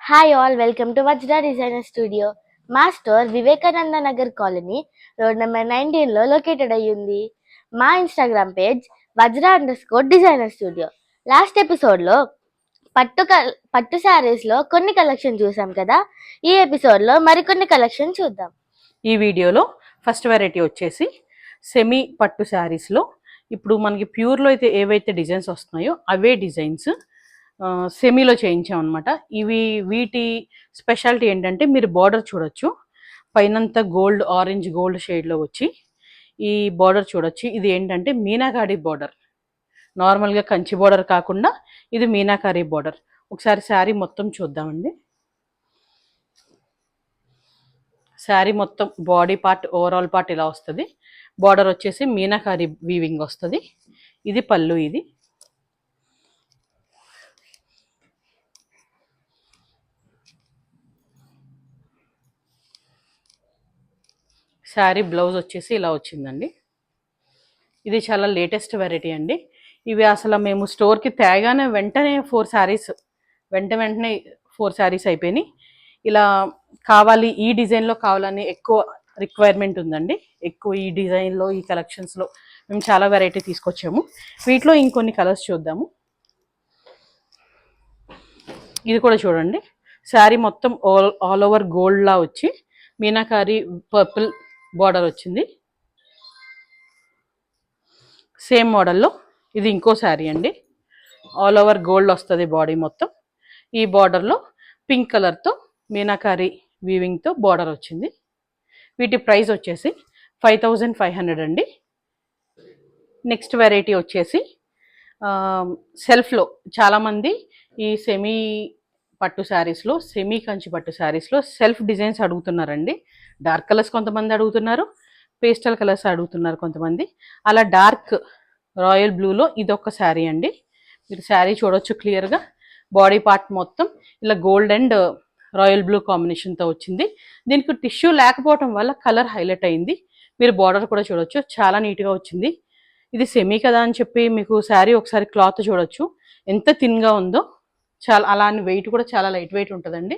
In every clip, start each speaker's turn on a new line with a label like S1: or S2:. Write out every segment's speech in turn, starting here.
S1: Hi all, welcome to Vajra designer studio. మా store Vivekananda Nagar colony road number 19లో located అయ్యింది. మా Instagram page Vajra designer studio. Last ఎపిసోడ్లో పట్టు శారీస్లో కొన్ని కలెక్షన్ చూసాం కదా. ఈ ఎపిసోడ్లో మరికొన్ని కలెక్షన్ చూద్దాం.
S2: ఈ వీడియోలో ఫస్ట్ వెరైటీ వచ్చేసి సెమీ పట్టు శారీస్లో ఇప్పుడు మనకి ప్యూర్లో అయితే ఏవైతే డిజైన్స్ వస్తున్నాయో అవే డిజైన్స్ సెమీలో చేయించాం అనమాట. వీటి స్పెషాలిటీ ఏంటంటే మీరు బార్డర్ చూడొచ్చు, పైనంతా ఆరెంజ్ గోల్డ్ షేడ్లో వచ్చి ఈ బార్డర్ చూడొచ్చు. ఇది ఏంటంటే మీనాకారి బార్డర్, నార్మల్గా కంచి బార్డర్ కాకుండా ఇది మీనాకారి బార్డర్. ఒకసారి శారీ మొత్తం చూద్దామండి. శారీ మొత్తం బాడీ పార్ట్, ఓవరాల్ పార్ట్ ఇలా వస్తుంది. బార్డర్ వచ్చేసి మీనాకారి వీవింగ్ వస్తుంది. ఇది పళ్ళు. ఇది శారీ బ్లౌజ్ వచ్చేసి ఇలా వచ్చిందండి. ఇది చాలా లేటెస్ట్ వెరైటీ అండి. ఇవి అసలు మేము స్టోర్కి తేగానే వెంటనే 4 శారీస్ వెంటనే 4 శారీస్ అయిపోయినాయి. ఇలా కావాలి, ఈ డిజైన్లో కావాలని ఎక్కువ రిక్వైర్మెంట్ ఉందండి. ఎక్కువ ఈ డిజైన్లో, ఈ కలెక్షన్స్లో మేము చాలా వెరైటీ తీసుకొచ్చాము. వీటిలో ఇంకొన్ని కలర్స్ చూద్దాము. ఇది కూడా చూడండి, శారీ మొత్తం ఆల్ ఓవర్ గోల్డ్లా వచ్చి మీనాకారి పర్పుల్ బార్డర్ వచ్చింది. సేమ్ మోడల్లో ఇది ఇంకో శారీ అండి. ఆల్ ఓవర్ గోల్డ్ వస్తుంది బాడీ మొత్తం. ఈ బార్డర్లో పింక్ కలర్తో మీనాకారి వీవింగ్తో బార్డర్ వచ్చింది. వీటి ప్రైస్ వచ్చేసి 5500 అండి. నెక్స్ట్ వెరైటీ వచ్చేసి సెల్ఫ్లో చాలామంది ఈ సెమీ పట్టు శారీస్లో, సెమీ కంచి పట్టు శారీస్లో సెల్ఫ్ డిజైన్స్ అడుగుతున్నారండి. డార్క్ కలర్స్ కొంతమంది అడుగుతున్నారు, పేస్టల్ కలర్స్ అడుగుతున్నారు కొంతమంది. అలా డార్క్ రాయల్ బ్లూలో ఇదొక శారీ అండి. మీరు శారీ చూడొచ్చు క్లియర్గా. బాడీ పార్ట్ మొత్తం ఇలా గోల్డ్ అండ్ రాయల్ బ్లూ కాంబినేషన్తో వచ్చింది. దీనికి టిష్యూ లేకపోవడం వల్ల కలర్ హైలైట్ అయింది. మీరు బార్డర్ కూడా చూడొచ్చు, చాలా నీట్గా వచ్చింది. ఇది సెమీ కదా అని చెప్పి మీకు శారీ ఒకసారి క్లాత్ చూడొచ్చు ఎంత థిన్గా ఉందో. చాలా అలా అని వెయిట్ కూడా చాలా లైట్ వెయిట్ ఉంటుందండి.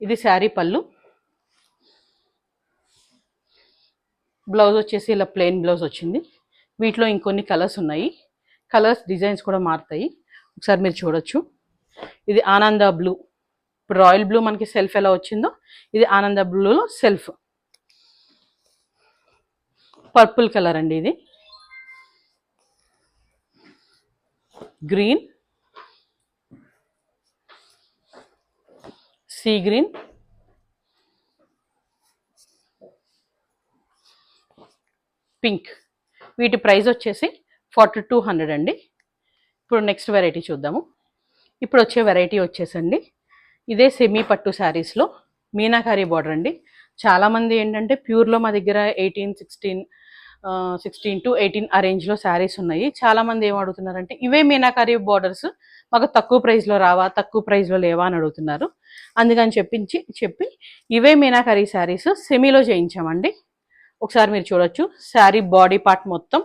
S2: ఇది శారీ పళ్ళు. బ్లౌజ్ వచ్చేసి ఇలా ప్లెయిన్ బ్లౌజ్ వచ్చింది. వీటిలో ఇంకొన్ని కలర్స్ ఉన్నాయి. కలర్స్ డిజైన్స్ కూడా మారుతాయి, ఒకసారి మీరు చూడొచ్చు. ఇది ఆనంద బ్లూ. ఇప్పుడు రాయల్ బ్లూ మనకి సెల్ఫ్ ఎలా వచ్చిందో ఇది ఆనంద బ్లూలో సెల్ఫ్. పర్పుల్ కలర్ అండి. ఇది గ్రీన్, సీ గ్రీన్, పింక్. వీటి ప్రైస్ వచ్చేసి 4200 అండి. ఇప్పుడు నెక్స్ట్ వెరైటీ చూద్దాము. ఇప్పుడు వచ్చే వెరైటీ వచ్చేసండి ఇదే సెమీ పట్టు శారీస్లో మీనాకారి బార్డర్ అండి. చాలామంది ఏంటంటే ప్యూర్లో మా దగ్గర 16 to 18 ఆ రేంజ్లో శారీస్ ఉన్నాయి. చాలామంది ఏం అడుగుతున్నారంటే ఇవే మీనాకారి బార్డర్స్ మాకు తక్కువ ప్రైస్లో రావా, తక్కువ ప్రైస్లో లేవా అని అడుగుతున్నారు. అందుకని చెప్పి ఇవే మీనాకారి శారీస్ సెమీలో చేయించామండి. ఒకసారి మీరు చూడొచ్చు, శారీ బాడీ పార్ట్ మొత్తం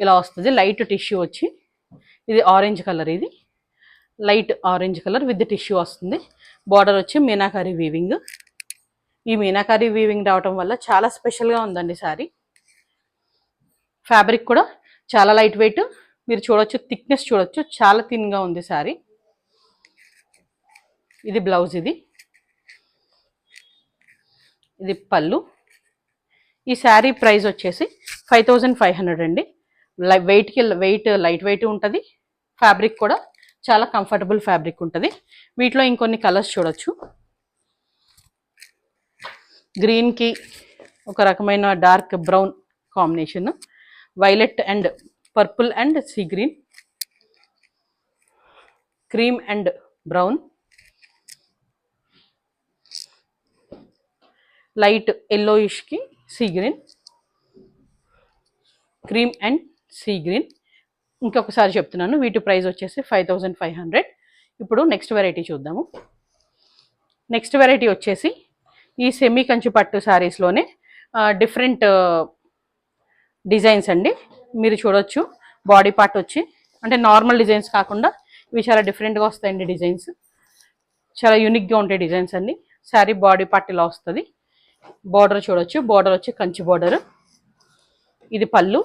S2: ఇలా వస్తుంది. లైట్ టిష్యూ వచ్చి, ఇది ఆరెంజ్ కలర్, ఇది light orange colour with tissue వస్తుంది. బార్డర్ వచ్చి మీనాకారి వీవింగ్. ఈ మీనాకారి వీవింగ్ రావటం వల్ల చాలా స్పెషల్గా ఉందండి శారీ. ఫ్యాబ్రిక్ కూడా చాలా లైట్ వెయిట్. మీరు చూడొచ్చు, థిక్నెస్ చూడొచ్చు, చాలా థిన్గా ఉంది శారీ. ఇది బ్లౌజ్. ఇది పళ్ళు. ఈ శారీ ప్రైస్ వచ్చేసి 5500 అండి. వెయిట్ లైట్ వెయిట్ ఉంటుంది. ఫ్యాబ్రిక్ కూడా చాలా కంఫర్టబుల్ ఫ్యాబ్రిక్ ఉంటుంది. వీటిలో ఇంకొన్ని కలర్స్ చూడొచ్చు. గ్రీన్కి ఒక రకమైన dark brown combination, violet and purple and sea green, cream and brown, light ఎల్లోయిష్కి sea green, cream and sea green. ఇంకొకసారి చెప్తున్నాను, వీటి ప్రైస్ వచ్చేసి 5500. ఇప్పుడు నెక్స్ట్ వెరైటీ చూద్దాము. నెక్స్ట్ వెరైటీ వచ్చేసి ఈ సెమీ కంచి పట్టు శారీస్లోనే డిఫరెంట్ డిజైన్స్ అండి. మీరు చూడొచ్చు, బాడీ పార్ట్ వచ్చి అంటే నార్మల్ డిజైన్స్ కాకుండా ఇవి చాలా డిఫరెంట్గా వస్తాయండి డిజైన్స్. చాలా యూనిక్గా ఉంటాయి డిజైన్స్ అన్ని. శారీ బాడీ పార్ట్ ఇలా వస్తుంది. బార్డర్ చూడొచ్చు, బార్డర్ వచ్చి కంచి బార్డర్. ఇది పళ్ళు,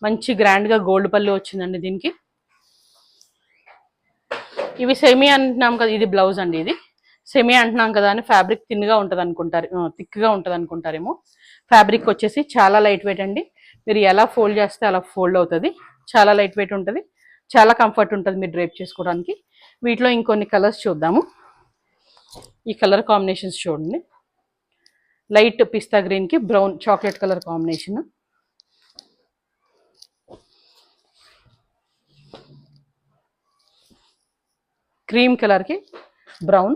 S2: మంచి గ్రాండ్గా గోల్డ్ పళ్ళు వచ్చిందండి దీనికి. ఇవి సెమీ అంటున్నాం కదా, ఇది బ్లౌజ్ అండి. ఇది సెమీ అంటున్నాం కదా అని ఫ్యాబ్రిక్ థిన్గా ఉంటుంది అనుకుంటారు, థిక్గా ఉంటుంది అనుకుంటారేమో. ఫ్యాబ్రిక్ వచ్చేసి చాలా లైట్ వెయిట్ అండి. మీరు ఎలా ఫోల్డ్ చేస్తే అలా ఫోల్డ్ అవుతుంది. చాలా లైట్ వెయిట్ ఉంటుంది, చాలా కంఫర్ట్ ఉంటుంది మీరు డ్రేప్ చేసుకోవడానికి. వీటిలో ఇంకొన్ని కలర్స్ చూద్దాము. ఈ కలర్ కాంబినేషన్స్ చూడండి. లైట్ పిస్తా గ్రీన్కి brown chocolate colour combination. Cream కలర్కి బ్రౌన్,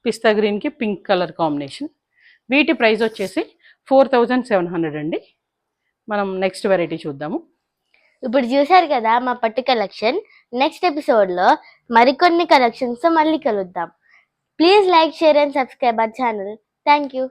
S2: పిస్తా గ్రీన్కి పింక్ కలర్ కాంబినేషన్. వీటి ప్రైస్ వచ్చేసి 4700 అండి. మనం నెక్స్ట్ వెరైటీ చూద్దాము.
S1: ఇప్పుడు చూశారు కదా మా పట్టు కలెక్షన్. నెక్స్ట్ ఎపిసోడ్లో మరికొన్ని కలెక్షన్స్తో మళ్ళీ కలుద్దాం. Please like, share and subscribe our channel. Thank you.